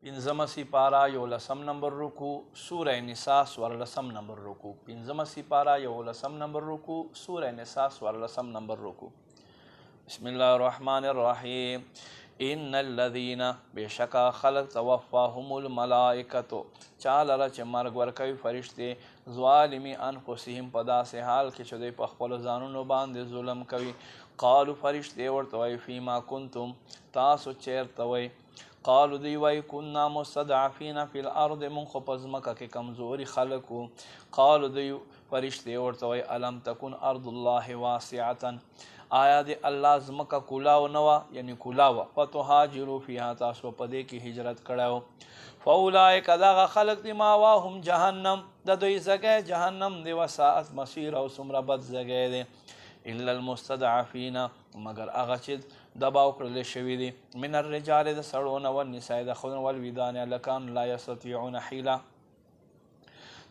پنځمه سپاره 11 نمبر رکوع سوره نساء 14 نمبر رکوع پنځمه سپاره 11 نمبر رکوع سوره نساء 14 نمبر رکوع بسم الله الرحمن الرحیم ان الذين بشکا خلق توفاهم الملائکه چاله چې مرګ ورکوي فرشتې ظالمي انفسهم په داسې حال کې چې دوی په خپلو ځانونو باندې ظلم کوي قالو فرشتې ورته وایي فیما کنتم تاسو چیرته وئ قالو دوی وایي کنا مستضعفین فی الارض موږ خو په ځمکه کې کمزوري خلک وو قالو دوی فرشتې ورته وایي الم تکن ارض الله واسعة آیا د الله ځمکه کولاو نه وه یعنې کولاوه فتهاجرو فیها تاسو په دې کې هجرت کړی و فاولئک دغه خلک دي ماواهم جهنم د دوی ځای جهنم دی وساعت مصیر او څومره بد ځای دی الا المستضعفین مگر هغه چې دباو کړل شوي دي من الرجال د سړو نه والنساء د ښځو والولدان لکان لا یستطیعون حیله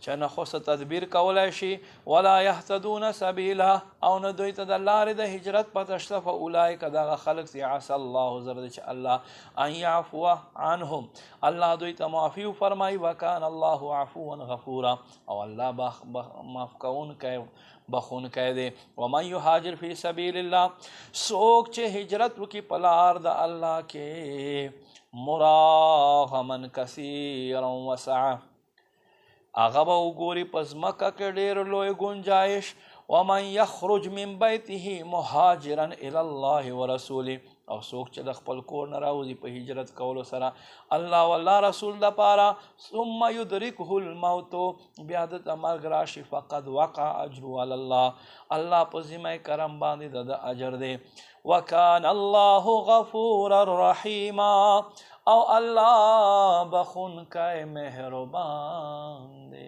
چې نه خو څه تدبیر کولی شي ولا یهتدون سبیلا او نه دوی ته د لارې د هجرت پته شته فاولئک دغه خلک چې عسى الله زر دی چې الله ان یعفو عنهم الله دوی ته معافي وفرمایي وکان الله عفوا غفورا او الله معاف کوونکی بخونکی دی ومن یهاجر فی سبیل الله څوک چې هجرت وکړي په لار د الله کې مراغما کثیرا وسعه هغه به وګوري په ځمکه کې ډېر لوی گنجایش ومن یخرج من بیته مهاجرا الی الله ورسوله او څوک چې د خپل کور نه راوځي په هجرت کولو سره الله والله رسول دپاره ثم یدرکه الموت بیا دته مرګ راشي فقد وقع اجر علی الله الله په ذمه کرم باندې د اجر دی وکان الله غفورا رحیما او الله بخونکی مهربان دی